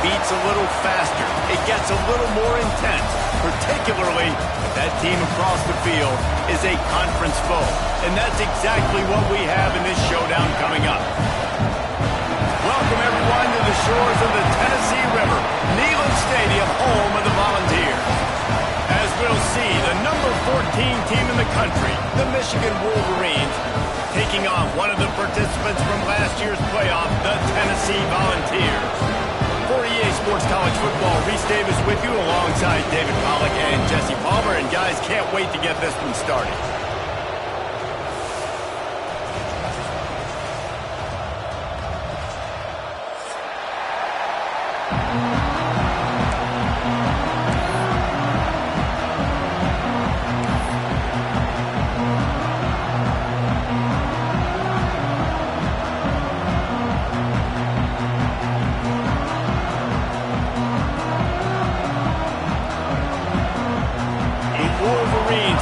beats a little faster. It gets a little more intense, particularly if that team across the field is a conference foe. And that's exactly what we have in this showdown coming up. Welcome, everyone, to the shores of the Tennessee River, Neyland Stadium, home of the Volunteers. As we'll see, the number 14 team in the country, the Michigan Wolverines, taking on one of the participants from last year's playoff, the Tennessee Volunteers. For EA Sports College Football, Reese Davis with you alongside David Pollack and Jesse Palmer. And guys, can't wait to get this one started.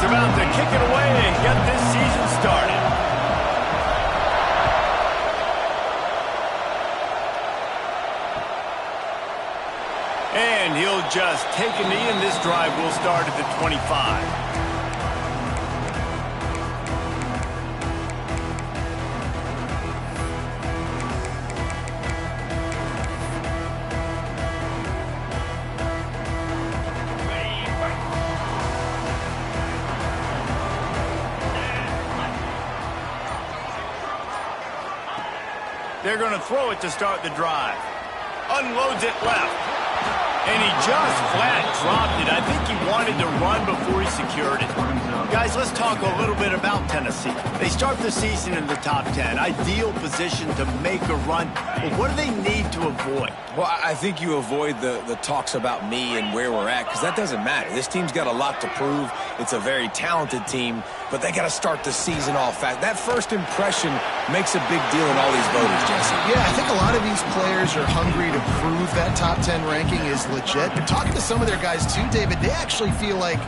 About to kick it away and get this season started. And he'll just take a knee, and this drive will start at the 25. They're going to throw it to start the drive. Unloads it left. And he just flat dropped it. I think he wanted to run before he secured it. Guys, let's talk a little bit about Tennessee. They start the season in the top 10. Ideal position to make a run. But what do they need to avoid? Well, I think you avoid the talks about me and where we're at, because that doesn't matter. This team's got a lot to prove. It's a very talented team, but they got to start the season off fast. That first impression makes a big deal in all these voters, Jesse. Yeah, I think a lot of these players are hungry to prove that top 10 ranking is legit. But talking to some of their guys too, David, they actually feel like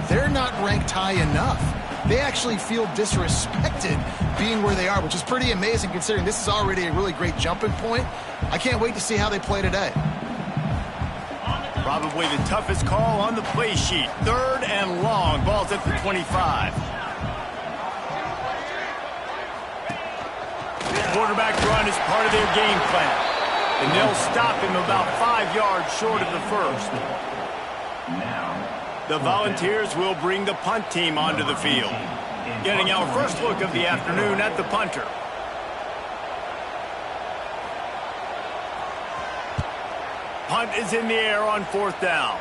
they're not ranked high enough. They actually feel disrespected being where they are, which is pretty amazing considering this is already a really great jumping point. I can't wait to see how they play today. Probably the toughest call on the play sheet. 3rd and long. Ball's at the 25. Quarterback run is part of their game plan. And they'll stop him about 5 yards short of the first. The Volunteers will bring the punt team onto the field. Getting our first look of the afternoon at the punter. Punt is in the air on 4th down.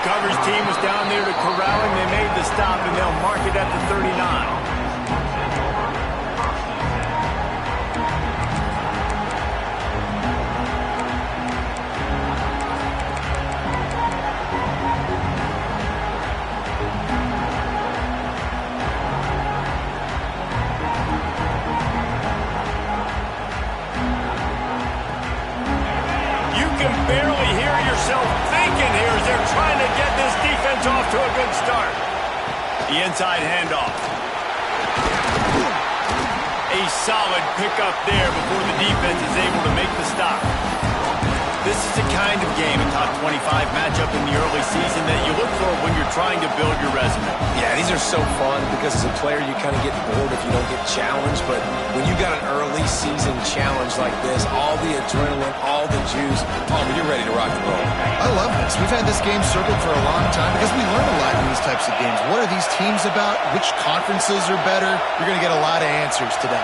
Coverage team was down there to corral him. They made the stop, and they'll mark it at the 39. Barely hear yourself thinking here as they're trying to get this defense off to a good start. The inside handoff. A solid pickup there before the defense is able to make the stop. This is the kind of game, a top 25 matchup in the early season, that you look for when you're trying to build your resume. Yeah, these are so fun because as a player you kind of get bored if you don't get challenged, but when you got an early season challenge like this, all the adrenaline, all the juice, you're ready to rock and roll. I love this. We've had this game circled for a long time because we learn a lot in these types of games. What are these teams about? Which conferences are better? You're going to get a lot of answers today.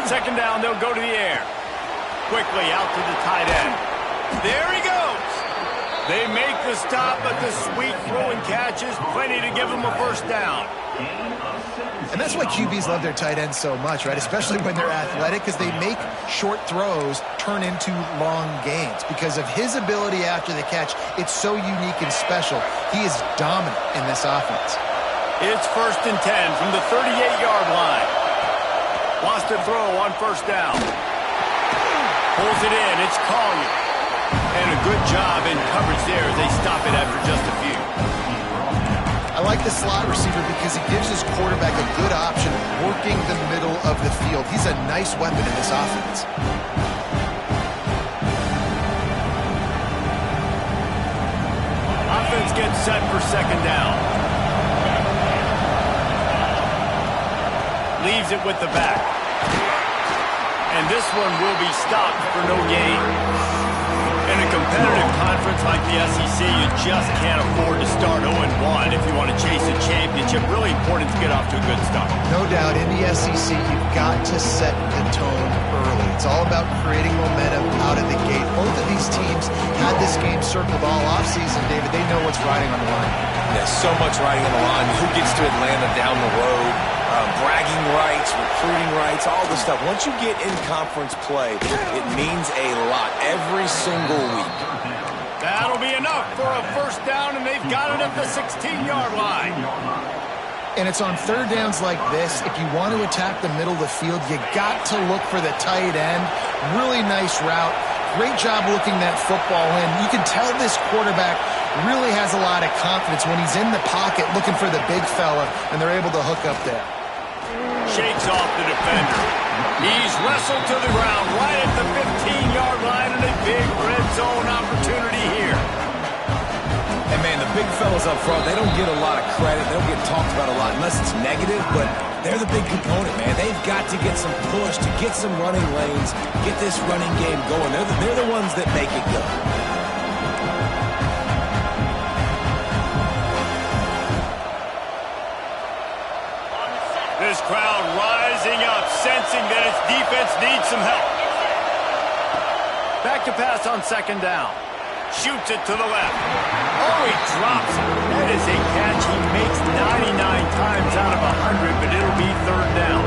2nd down, they'll go to the air. Quickly out to the tight end. There he goes. They make the stop, but the sweet throw and catch is plenty to give them a first down. And that's why QBs love their tight ends so much, right? Especially when they're athletic, because they make short throws turn into long gains. Because of his ability after the catch, it's so unique and special. He is dominant in this offense. It's 1st and 10 from the 38-yard line. Wants to throw on 1st down. Pulls it in. It's Collier. And a good job in coverage there as they stop it after just a few. I like the slot receiver because he gives his quarterback a good option working the middle of the field. field. He's a nice weapon in this offense. Offense gets set for second down. Leaves it with the back. And this one will be stopped for no gain. In a competitive conference like the SEC, you just can't afford to start 0-1 if you want to chase a championship. Really important to get off to a good start. No doubt, in the SEC, you've got to set the tone early. It's all about creating momentum out of the gate. Both of these teams had this game circled all offseason, David. They know what's riding on the line. There's so much riding on the line. Who gets to Atlanta down the road? Bragging rights, recruiting rights, all this stuff. Once you get in conference play, it means a lot every single week. That'll be enough for a first down, and they've got it at the 16-yard line. And it's on third downs like this. If you want to attack the middle of the field, you got to look for the tight end. Really nice route. Great job looking that football in. You can tell this quarterback really has a lot of confidence when he's in the pocket looking for the big fella, and they're able to hook up there. Shakes off the defender. He's wrestled to the ground right at the 15-yard line, and a big red zone opportunity here. And, man, the big fellas up front, they don't get a lot of credit. They don't get talked about a lot unless it's negative, but they're the big component, man. They've got to get some push, to get some running lanes, get this running game going. They're the ones that make it go. This crowd rising up, sensing that its defense needs some help. Back to pass on second down. Shoots it to the left. Oh, he drops it. That is a catch he makes 99 times out of 100, but it'll be third down.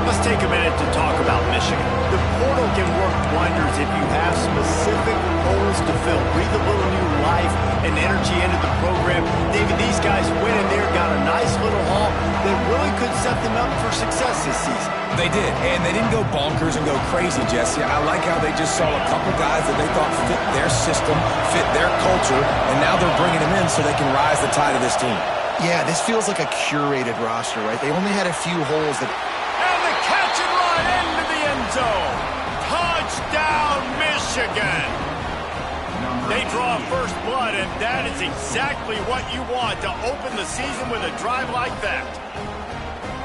Let's take a minute to talk about Michigan. The portal can work wonders if you have specific holes to fill. Breathe a little new life and energy into the program. David, these guys went in there, got a nice little haul that really could set them up for success this season. They did, and they didn't go bonkers and go crazy, Jesse. I like how they just saw a couple guys that they thought fit their system, fit their culture, and now they're bringing them in so they can rise the tide of this team. Yeah, this feels like a curated roster, right? They only had a few holes that... And the catch and run into the end zone. Touchdown, Michigan. They draw first blood, and that is exactly what you want to open the season with a drive like that.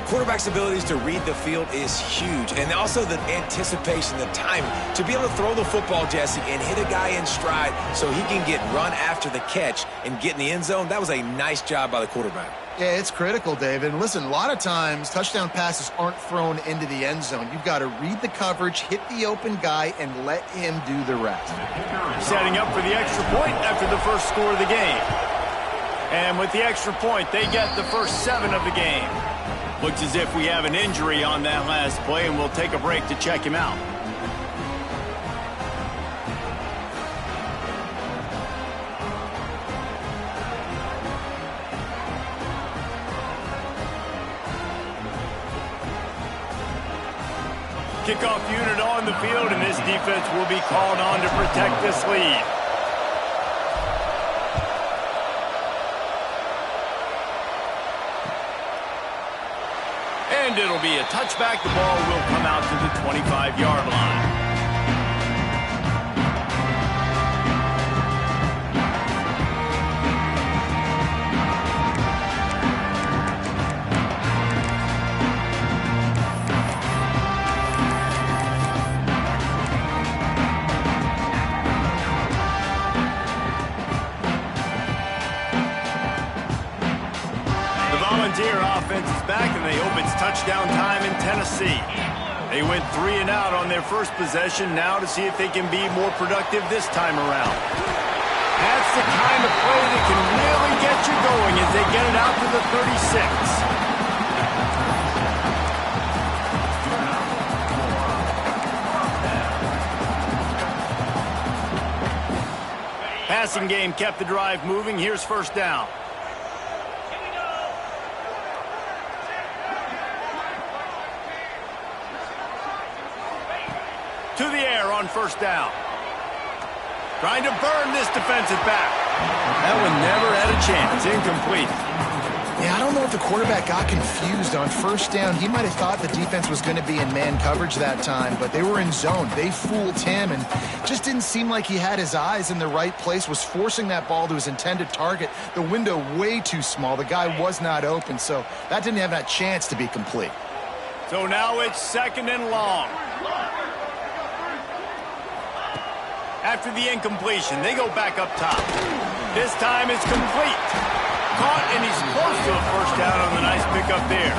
Quarterback's abilities to read the field is huge, and also the anticipation, the time to be able to throw the football, Jesse, and hit a guy in stride so he can get run after the catch and get in the end zone. That was a nice job by the quarterback. Yeah, it's critical, David. And listen, a lot of times touchdown passes aren't thrown into the end zone. You've got to read the coverage, hit the open guy, and let him do the rest. Setting up for the extra point after the first score of the game. And with the extra point, they get the first 7 of the game. Looks as if we have an injury on that last play, and we'll take a break to check him out. Kickoff unit on the field, and this defense will be called on to protect this lead. And it'll be a touchback. The ball will come out to the 25-yard line. Volunteer offense is back, and they hope it's touchdown time in Tennessee. They went 3 and out on their first possession, now to see if they can be more productive this time around. That's the kind of play that can really get you going as they get it out to the 36. Passing game kept the drive moving. Here's first down. To the air on first down. Trying to burn this defensive back. That one never had a chance. Incomplete. Yeah, I don't know if the quarterback got confused on first down. He might have thought the defense was going to be in man coverage that time, but they were in zone. They fooled him and just didn't seem like he had his eyes in the right place, was forcing that ball to his intended target. The window way too small. The guy was not open, so that didn't have that chance to be complete. So now it's 2nd and long. After the incompletion, they go back up top. This time it's complete. Caught, and he's close to a first down on the nice pickup there.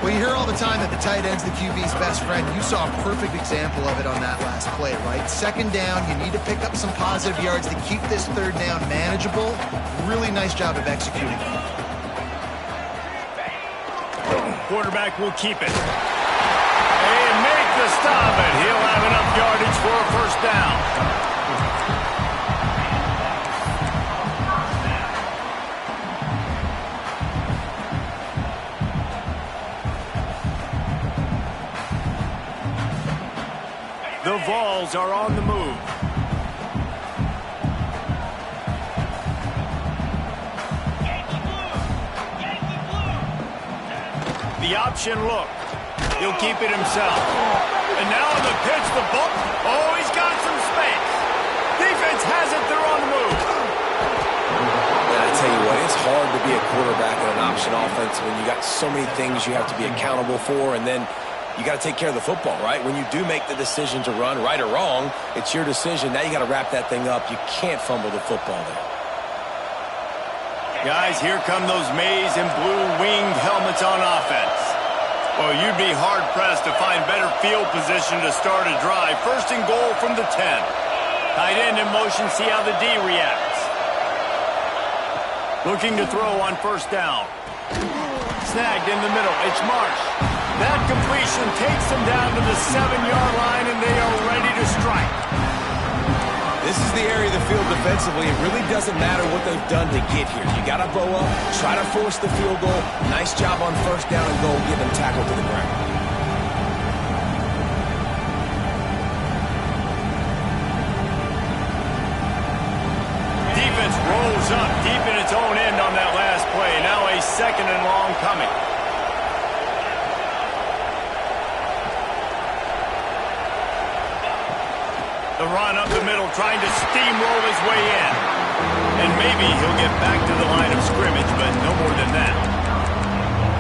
Well, you hear all the time that the tight end's the QB's best friend. You saw a perfect example of it on that last play, right? 2nd down, you need to pick up some positive yards to keep this 3rd down manageable. Really nice job of executing. Quarterback will keep it. And make the stop, and he'll have enough yardage for a first down. The Vols are on the move. The option look. He'll keep it himself. And now on the pitch, the ball. Oh, he's got some space. Defense has it. They're on the move. And I tell you what, it's hard to be a quarterback in an option offense when you got so many things you have to be accountable for, and then you got to take care of the football, right? When you do make the decision to run, right or wrong, it's your decision. Now you got to wrap that thing up. You can't fumble the football there. Guys, here come those maize and blue winged helmets on offense. Well, you'd be hard-pressed to find better field position to start a drive. 1st and goal from the 10. Tight end in motion, see how the D reacts. Looking to throw on 1st down. Snagged in the middle, it's Marsh. That completion takes them down to the 7-yard line, and they are ready to strike. This is the area of the field defensively. It really doesn't matter what they've done to get here. You got to bow up, try to force the field goal. Nice job on 1st down and goal, get them tackled to the ground. Defense rolls up deep in its own end on that last play. Now a 2nd and long coming. The run up the middle, trying to steamroll his way in. And maybe he'll get back to the line of scrimmage, but no more than that.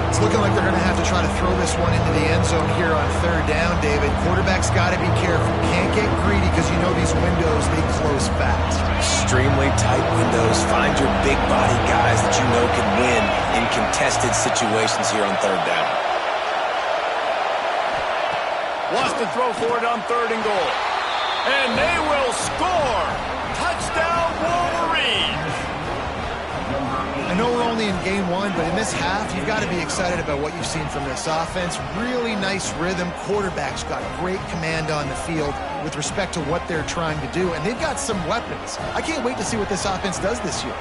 It's looking like they're going to have to try to throw this one into the end zone here on 3rd down, David. Quarterback's got to be careful. Can't get greedy because you know these windows, they close fast. Extremely tight windows. Find your big body guys that you know can win in contested situations here on 3rd down. Wants to throw for it on 3rd and goal. And they will score! Touchdown, Wolverines! I know we're only in game 1, but in this half, you've got to be excited about what you've seen from this offense. Really nice rhythm. Quarterback's got great command on the field with respect to what they're trying to do, and they've got some weapons. I can't wait to see what this offense does this year.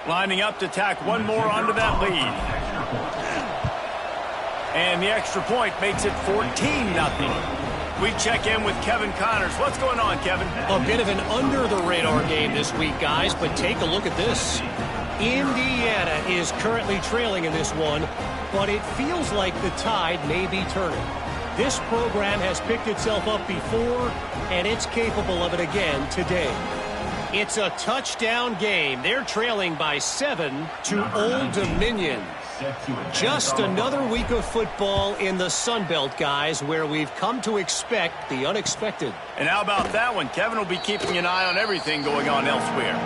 Lining up to tack one more onto that lead. And the extra point makes it 14-0. We check in with Kevin Connors. What's going on, Kevin? A bit of an under-the-radar game this week, guys, but take a look at this. Indiana is currently trailing in this one, but it feels like the tide may be turning. This program has picked itself up before, and it's capable of it again today. It's a touchdown game. They're trailing by 7 to Old Dominion. Just another week of football in the Sun Belt, guys, where we've come to expect the unexpected. And how about that one? Kevin will be keeping an eye on everything going on elsewhere.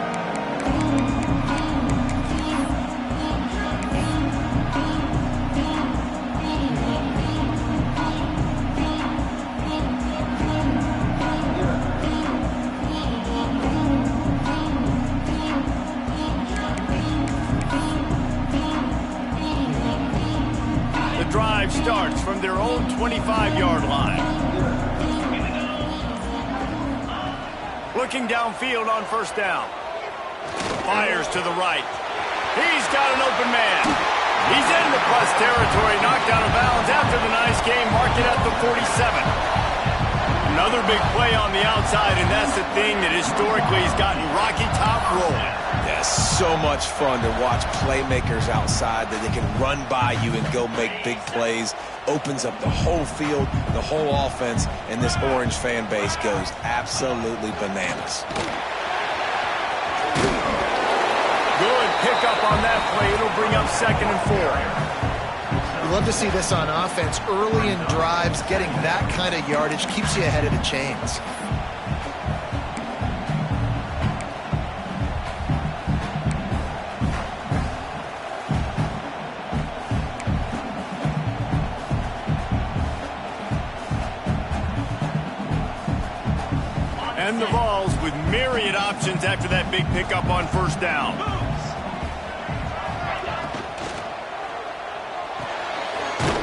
Drive starts from their own 25-yard line. Looking downfield on 1st down. Fires to the right. He's got an open man. He's into plus territory, knocked out of bounds after the nice game. Mark it at the 47. Another big play on the outside, and that's the thing that historically has gotten Rocky Top rolling. Yeah, so much fun to watch playmakers outside that they can run by you and go make big plays. Opens up the whole field, the whole offense, and this Orange fan base goes absolutely bananas. Good pickup on that play. It'll bring up 2nd and 4. You love to see this on offense. Early in drives, getting that kind of yardage keeps you ahead of the chains. And the Vols with myriad options after that big pickup on 1st down.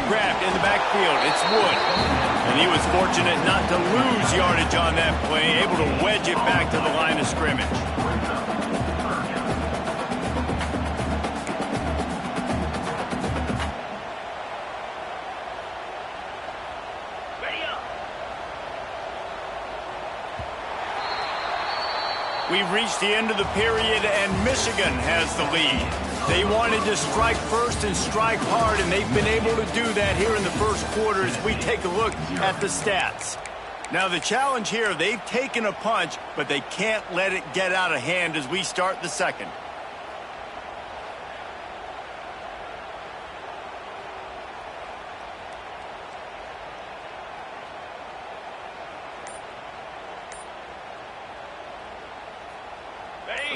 Grabbed in the backfield. It's Wood. And he was fortunate not to lose yardage on that play, able to wedge it back to the line of scrimmage. We've reached the end of the period, and Michigan has the lead. They wanted to strike first and strike hard, and they've been able to do that here in the first quarter as we take a look at the stats. Now, the challenge here, they've taken a punch, but they can't let it get out of hand as we start the second.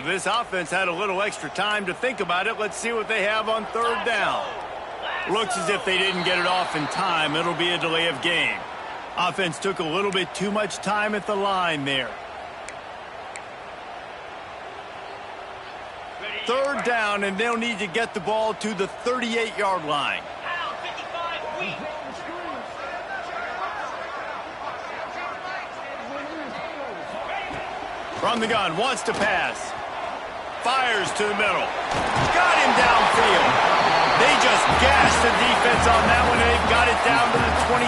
This offense had a little extra time to think about it. Let's see what they have on 3rd down. Looks as if they didn't get it off in time. It'll be a delay of game. Offense took a little bit too much time at the line there. 3rd down, and they'll need to get the ball to the 38-yard line. From the gun, wants to pass. Fires to the middle. Got him downfield. They just gashed the defense on that one, and they've got it down to the 23.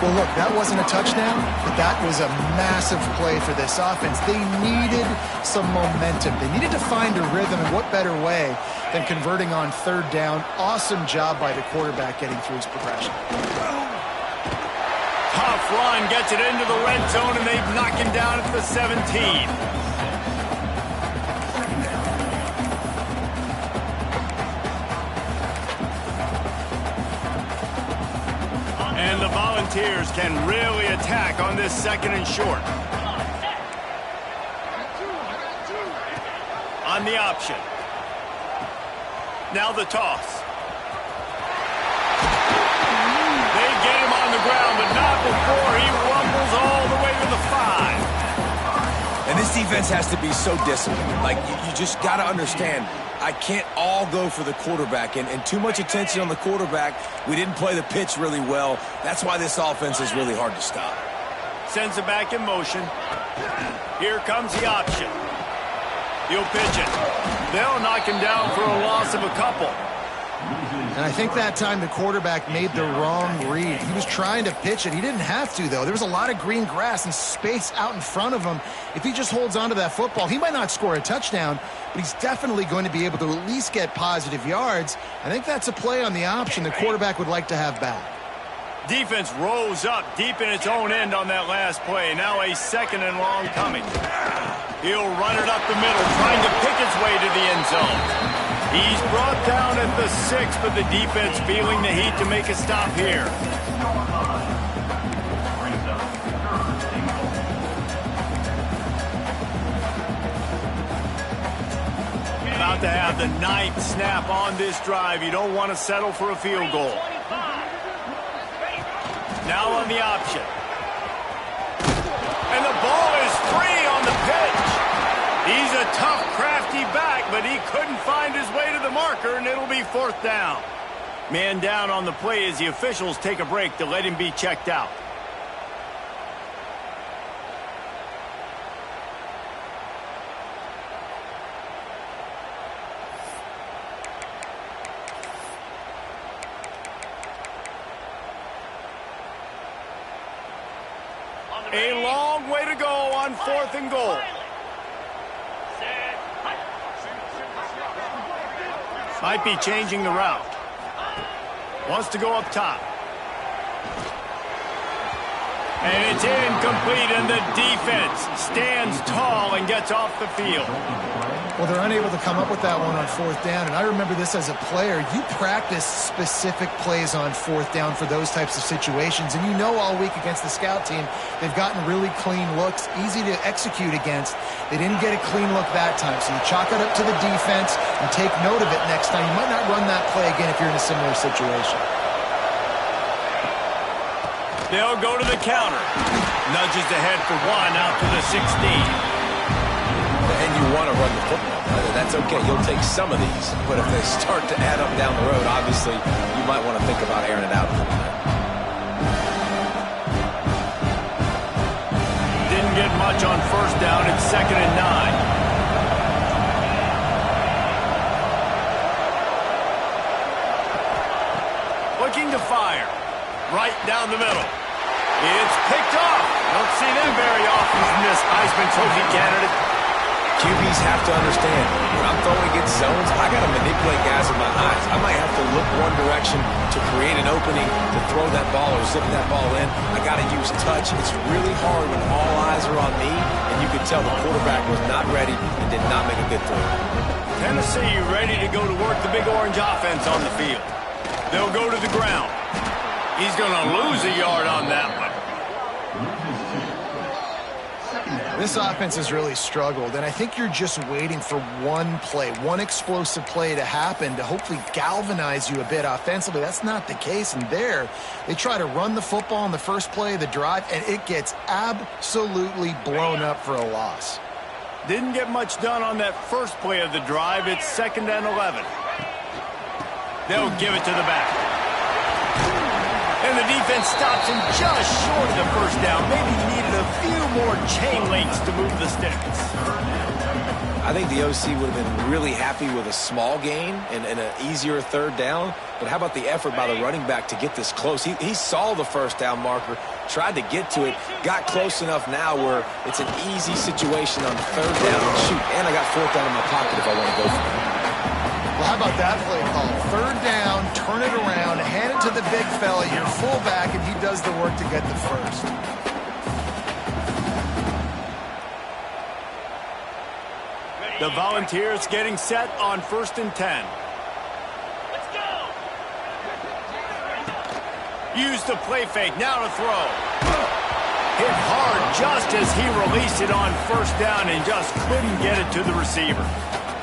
Well, look, that wasn't a touchdown, but that was a massive play for this offense. They needed some momentum. They needed to find a rhythm, and what better way than converting on 3rd down. Awesome job by the quarterback getting through his progression. Tough run, gets it into the red zone, and they've knocked him down at the 17. And the Volunteers can really attack on this 2nd and short. On the option. Now the toss. They get him on the ground, but not before he rumbles all the way to the 5. And this defense has to be so disciplined. Like, you just got to understand, I can't all go for the quarterback, and too much attention on the quarterback. We didn't play the pitch really well. That's why this offense is really hard to stop. Sends it back in motion. Here comes the option. He'll pitch it. They'll knock him down for a loss of a couple. And I think that time the quarterback made the wrong read. He was trying to pitch it. He didn't have to, though. There was a lot of green grass and space out in front of him. If he just holds on to that football, he might not score a touchdown, but he's definitely going to be able to at least get positive yards. I think that's a play on the option the quarterback would like to have back. Defense rose up deep in its own end on that last play. Now a 2nd and long coming. He'll run it up the middle, trying to pick its way to the end zone. He's brought down at the 6, but the defense feeling the heat to make a stop here. About to have the 9th snap on this drive. You don't want to settle for a field goal. Now on the option. And the ball is free on the pitch. He's a tough, crafty back, but he couldn't find his way to the marker, and it'll be 4th down. Man down on the play as the officials take a break to let him be checked out. A long way to go on 4th and goal. Might be changing the route. Wants to go up top. And it's incomplete, and the defense stands tall and gets off the field. Well, they're unable to come up with that one on 4th down, and I remember this as a player. You practice specific plays on 4th down for those types of situations, and you know all week against the scout team, they've gotten really clean looks, easy to execute against. They didn't get a clean look that time, so you chalk it up to the defense and take note of it next time. You might not run that play again if you're in a similar situation. They'll go to the counter. Nudges ahead for 1 out to the 16. And you want to run the football. That's okay. You'll take some of these. But if they start to add up down the road, obviously, you might want to think about airing it out a little bit. Didn't get much on 1st down. It's 2nd and 9. Looking to fire. Right down the middle. It's picked off. Don't see them very often from this Heisman Trophy candidate. QBs have to understand, when I'm throwing against zones, I got to manipulate guys with my eyes. I might have to look one direction to create an opening to throw that ball or zip that ball in. I got to use touch. It's really hard when all eyes are on me, and you could tell the quarterback was not ready and did not make a good throw. Tennessee ready to go to work the big orange offense on the field. They'll go to the ground. He's going to lose a yard on that one. This offense has really struggled, and I think you're just waiting for one play, one explosive play to happen to hopefully galvanize you a bit offensively. That's not the case, and there they try to run the football on the first play of the drive, and it gets absolutely blown up for a loss. Didn't get much done on that first play of the drive. It's 2nd and 11. They'll give it to the back. And the defense stops him just short of the 1st down. Maybe he needed a few more chain links to move the sticks. I think the OC would have been really happy with a small gain and an easier 3rd down. But how about the effort by the running back to get this close? He saw the 1st down marker, tried to get to it, got close enough now where it's an easy situation on 3rd down. And shoot, and I got 4th down in my pocket if I want to go for it. Well, how about that play call? 3rd down, turn it around, hand it to the big fella, your fullback, and he does the work to get the 1st. The Volunteers getting set on 1st and 10. Let's go. Use the play fake, now to throw. Hit hard just as he released it on 1st down and just couldn't get it to the receiver.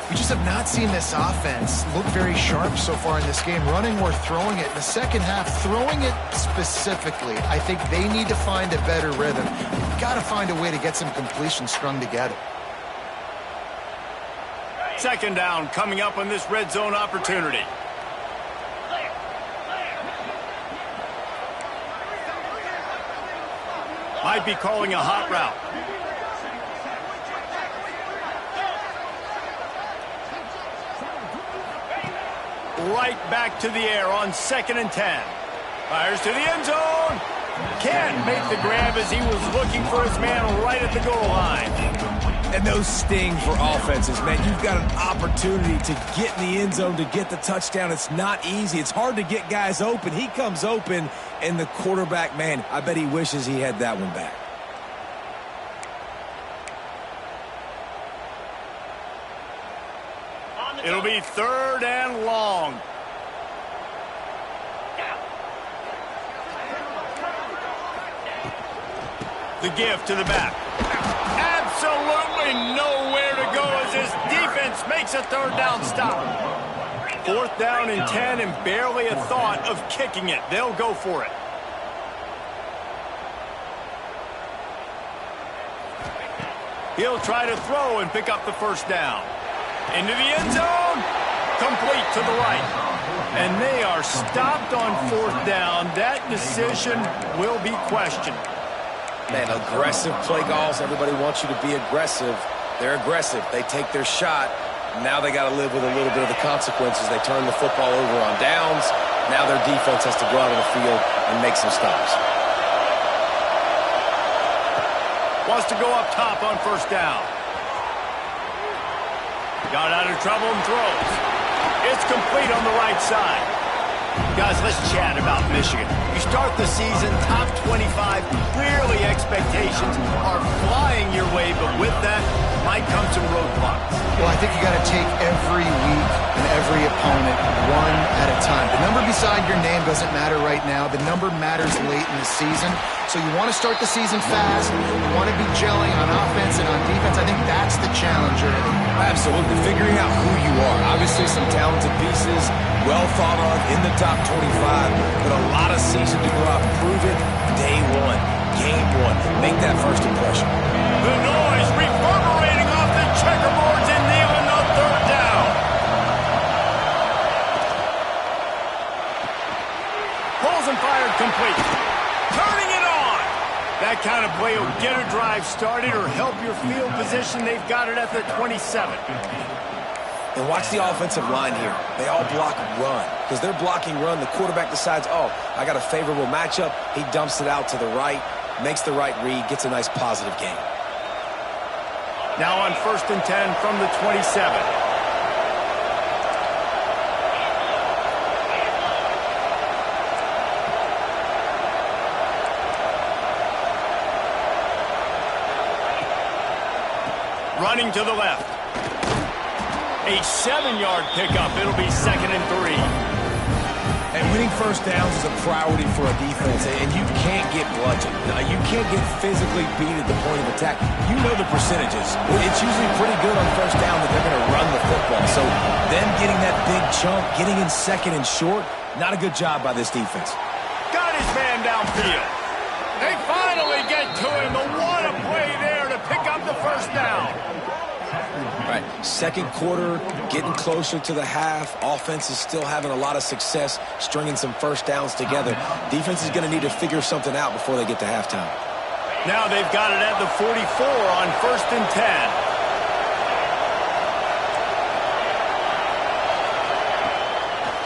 We just have not seen this offense look very sharp so far in this game, running or throwing it. In the second half, throwing it specifically, I think they need to find a better rhythm. We've got to find a way to get some completions strung together. 2nd down coming up on this red zone opportunity. Might be calling a hot route. Right back to the air on 2nd and 10. Fires to the end zone. Can't make the grab as he was looking for his man right at the goal line. And those sting for offenses, man. You've got an opportunity to get in the end zone, to get the touchdown. It's not easy. It's hard to get guys open. He comes open, and the quarterback, man, I bet he wishes he had that one back. It'll be 3rd and long. The give to the back. Absolutely nowhere to go as his defense makes a 3rd down stop. 4th down and 10 and barely a thought of kicking it. They'll go for it. He'll try to throw and pick up the 1st down. Into the end zone. Complete to the right. And they are stopped on 4th down. That decision will be questioned. Man, aggressive play calls. Everybody wants you to be aggressive. They're aggressive. They take their shot. Now they got to live with a little bit of the consequences. They turn the football over on downs. Now their defense has to go out on the field and make some stops. Wants to go up top on first down. Got out of trouble and throws. It's complete on the right side. Guys, let's chat about Michigan. You start the season top 25. Clearly expectations are flying your way, but with that might come some roadblocks. Well, I think you got to take every week and every opponent one at a time. The number beside your name doesn't matter right now. The number matters late in the season. So you want to start the season fast. You want to be gelling on offense and on defense. I think that's the challenge early. Absolutely. Figuring out who you are. Obviously some talented pieces, well thought of in the top 25, but a lot of season to go out and prove it. Day one, game one. Make that first impression. The noise reverberating off the checkerboards and nailing the third down. Pulls and fired complete. Turning it on. That kind of play will get a drive started or help your field position. They've got it at the 27. And watch the offensive line here. They all block run. Because they're blocking run, the quarterback decides, oh, I got a favorable matchup. He dumps it out to the right, makes the right read, gets a nice positive gain. Now on 1st and 10 from the 27. Running to the left. A 7-yard pickup. It'll be 2nd and 3. And winning first downs is a priority for a defense, and you can't get bludgeoned. You can't get physically beat at the point of attack. You know the percentages. It's usually pretty good on first down that they're going to run the football. So them getting that big chunk, getting in 2nd and short, not a good job by this defense. Got his man downfield. They finally get to him. But what a play there to pick up the first down. Right, second quarter, getting closer to the half. Offense is still having a lot of success stringing some first downs together. Defense is going to need to figure something out before they get to halftime. Now they've got it at the 44 on 1st and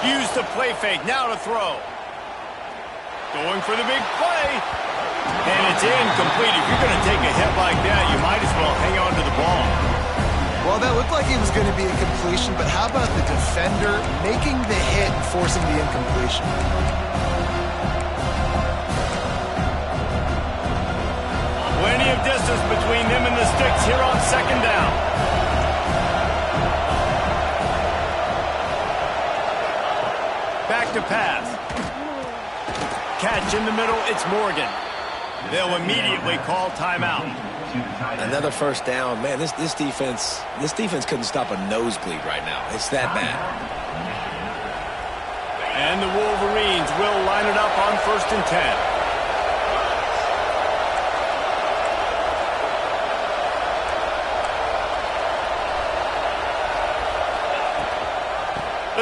10. Use the play fake, now to throw. Going for the big play. And it's incomplete. If you're going to take a hit like that, you might as well hang on to the ball. Well, that looked like it was going to be a completion, but how about the defender making the hit and forcing the incompletion? Plenty of distance between them and the sticks here on 2nd down. Back to pass. Catch in the middle, it's Morgan. They'll immediately call timeout. Another first down. Man, this defense couldn't stop a nosebleed right now. It's that bad. And the Wolverines will line it up on 1st and 10.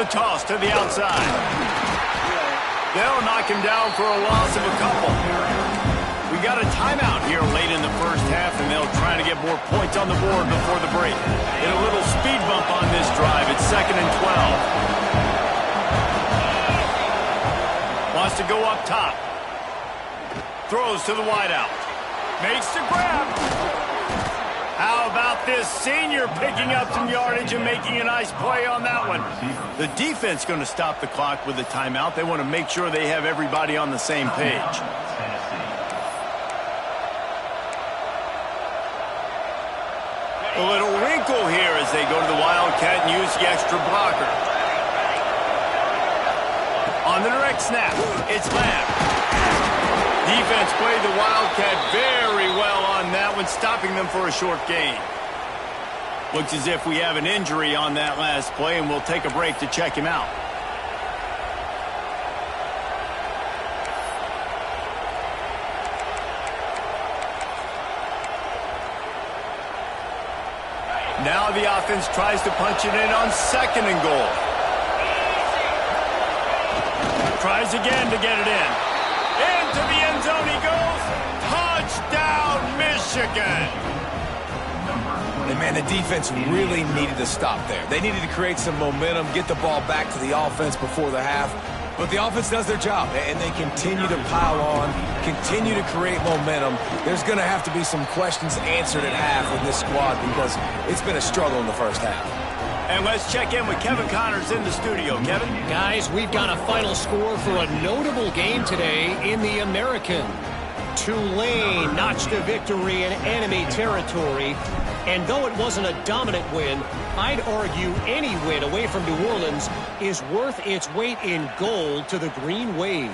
The toss to the outside. They'll knock him down for a loss of a couple. We got a timeout here late in the first half, and they'll try to get more points on the board before the break. Get a little speed bump on this drive. It's 2nd and 12. Wants to go up top. Throws to the wideout. Makes the grab. How about this senior picking up some yardage and making a nice play on that one? The defense going to stop the clock with the timeout. They want to make sure they have everybody on the same page. A little wrinkle here as they go to the Wildcat and use the extra blocker. On the direct snap, it's Lamb. Defense played the Wildcat very well on that one, stopping them for a short gain. Looks as if we have an injury on that last play, and we'll take a break to check him out. Now the offense tries to punch it in on 2nd and goal. Tries again to get it in. Into the end zone he goes. Touchdown, Michigan. And, man, the defense really needed to stop there. They needed to create some momentum, get the ball back to the offense before the half. But the offense does their job, and they continue to pile on, continue to create momentum. There's going to have to be some questions answered at half with this squad because it's been a struggle in the first half. And let's check in with Kevin Connors in the studio. Kevin? Guys, we've got a final score for a notable game today in the American. Tulane notched a victory in enemy territory. And though it wasn't a dominant win, I'd argue any win away from New Orleans is worth its weight in gold to the Green Wave.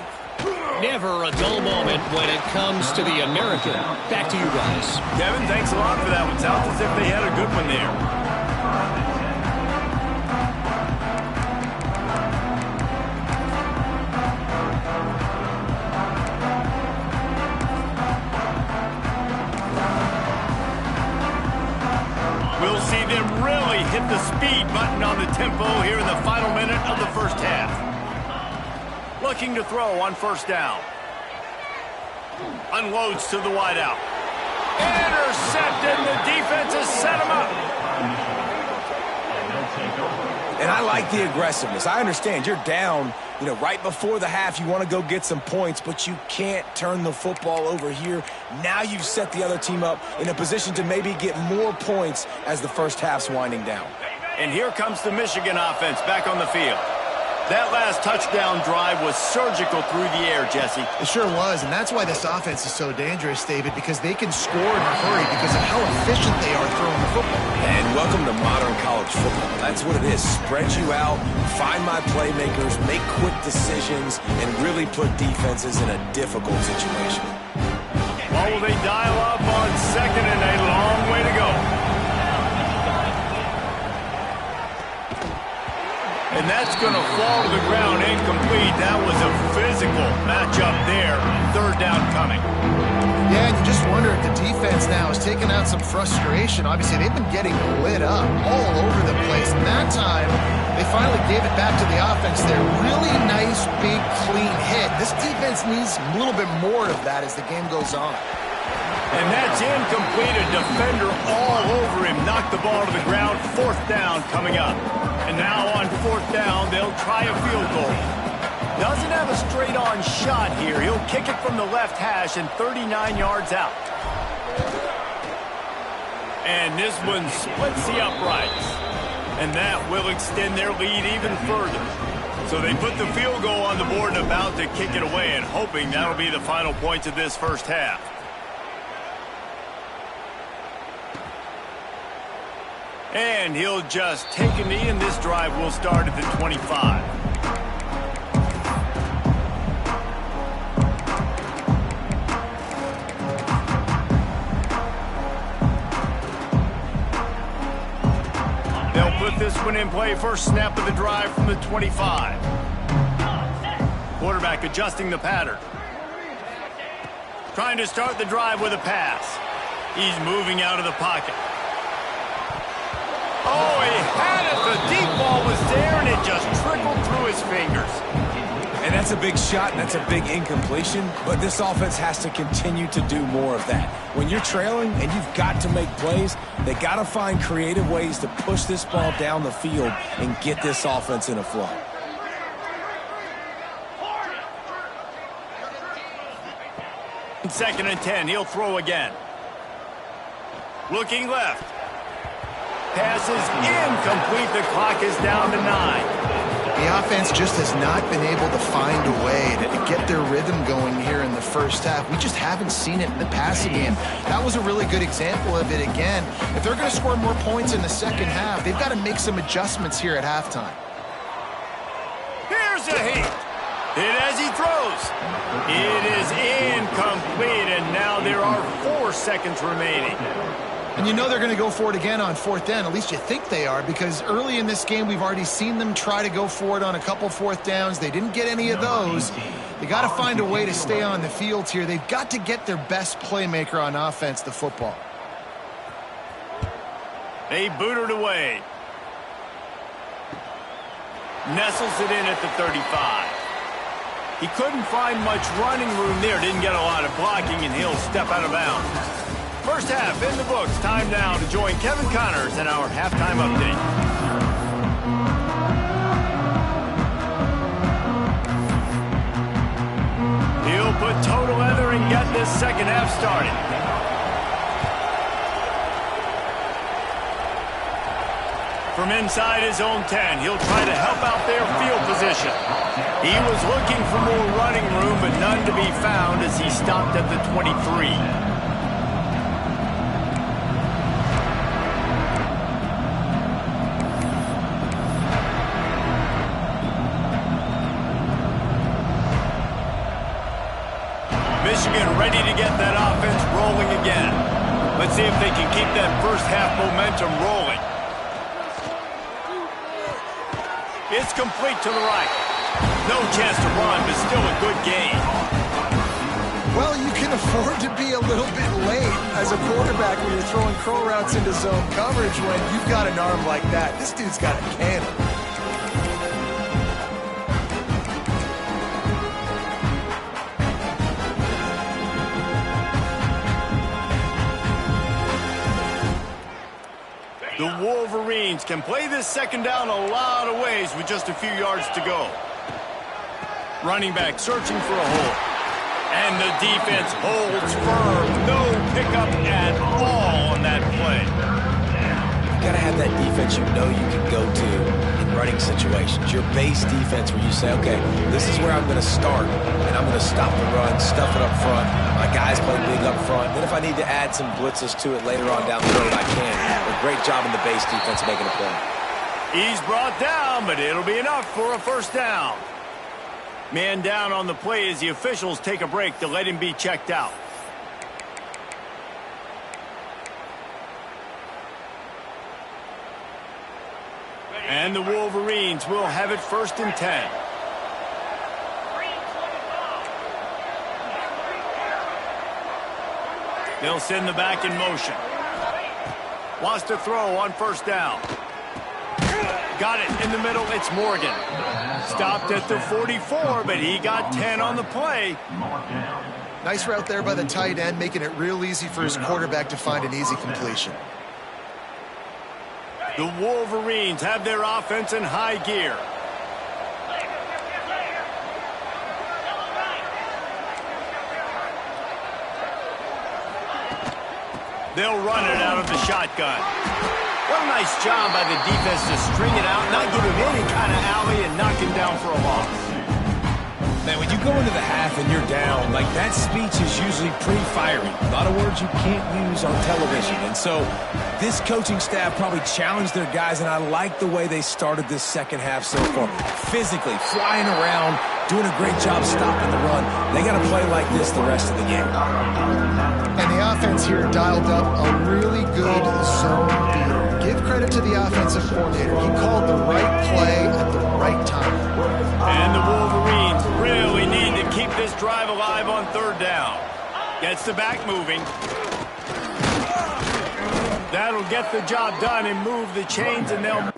Never a dull moment when it comes to the American. Back to you guys. Kevin, thanks a lot for that one. Sounds as if they had a good one there. We'll see them really hit the speed button on the tempo here in the final minute of the first half. Looking to throw on first down. Unloads to the wideout. Intercepted. The defense has set him up. And I like the aggressiveness. I understand you're down, right before the half. You want to go get some points, but you can't turn the football over here. Now you've set the other team up in a position to maybe get more points as the first half's winding down. And here comes the Michigan offense back on the field. That last touchdown drive was surgical through the air, Jesse. It sure was, and that's why this offense is so dangerous, David, because they can score in a hurry because of how efficient they are throwing the football. And welcome to modern college football. That's what it is. Spread you out, find my playmakers, make quick decisions, and really put defenses in a difficult situation. Well, will they dial up on second and a long way to go? And that's going to fall to the ground incomplete. That was a physical matchup there. Third down coming. Yeah, and you just wonder if the defense now is taking out some frustration. Obviously, they've been getting lit up all over the place. And that time, they finally gave it back to the offense there. Really nice, big, clean hit. This defense needs a little bit more of that as the game goes on. And that's incomplete. A defender all over him. Knocked the ball to the ground. Fourth down coming up. And now on fourth down, they'll try a field goal. Doesn't have a straight-on shot here. He'll kick it from the left hash and 39 yards out. And this one splits the uprights. And that will extend their lead even further. So they put the field goal on the board and about to kick it away and hoping that'll be the final points of this first half. And he'll just take a knee, and this drive will start at the 25. They'll put this one in play. First snap of the drive from the 25. Quarterback adjusting the pattern. Trying to start the drive with a pass. He's moving out of the pocket. Oh, he had it. The deep ball was there, and it just trickled through his fingers. And that's a big shot, and that's a big incompletion, but this offense has to continue to do more of that. When you're trailing and you've got to make plays, they got to find creative ways to push this ball down the field and get this offense in a flow. Second and 10, he'll throw again. Looking left. Pass is incomplete. The clock is down to 9. The offense just has not been able to find a way to get their rhythm going here in the first half. We just haven't seen it in the passing game. That was a really good example of it again. If they're going to score more points in the second half, they've got to make some adjustments here at halftime. Here's a hit. Hit as he throws. It is incomplete, and now there are 4 seconds remaining. And you know they're going to go for it again on fourth down. At least you think they are, because early in this game we've already seen them try to go for it on a couple fourth downs. They didn't get any of those. They got to find a way to stay on the field here. They've got to get their best playmaker on offense, the football. They boot it away. Nestles it in at the 35. He couldn't find much running room there. Didn't get a lot of blocking, and he'll step out of bounds. First half in the books. Time now to join Kevin Connors in our halftime update. put toe to leather and get this second half started. From inside his own 10, he'll try to help out their field position. He was looking for more running room, but none to be found as he stopped at the 23. Michigan ready to get that offense rolling again. Let's see if they can keep that first half momentum rolling. It's complete to the right. No chance to run, but still a good game. Well, you can afford to be a little bit late as a quarterback when you're throwing crow routes into zone coverage when you've got an arm like that. This dude's got a cannon. The Wolverines can play this second down a lot of ways with just a few yards to go. Running back searching for a hole. And the defense holds firm. No pickup at all on that play. You got to have that defense you know you can go to in running situations. Your base defense where you say, okay, this is where I'm going to start, and I'm going to stop the run, stuff it up front. My guys play big up front. Then if I need to add some blitzes to it later on down the road, I can. A great job in the base defense making a play. He's brought down, but it'll be enough for a first down. Man down on the play as the officials take a break to let him be checked out. And the Wolverines will have it 1st and 10. They'll send the back in motion. Wants to throw on 1st down. Got it in the middle. It's Morgan. Stopped at the 44, but he got 10 on the play. Nice route there by the tight end, making it real easy for his quarterback to find an easy completion. The Wolverines have their offense in high gear. They'll run it out of the shotgun. What a nice job by the defense to string it out, not give him any kind of alley, and knock him down for a loss. Man, when you go into the half and you're down, like that speech is usually pretty fiery. A lot of words you can't use on television. And so this coaching staff probably challenged their guys, and I like the way they started this second half so far. Physically, flying around, doing a great job stopping the run. They got to play like this the rest of the game. And the offense here dialed up a really good zone beater. Give credit to the offensive coordinator. He called the right play at the right time. And the Wolverines really need to keep this drive alive on 3rd down. Gets the back moving. That'll get the job done and move the chains, and they'll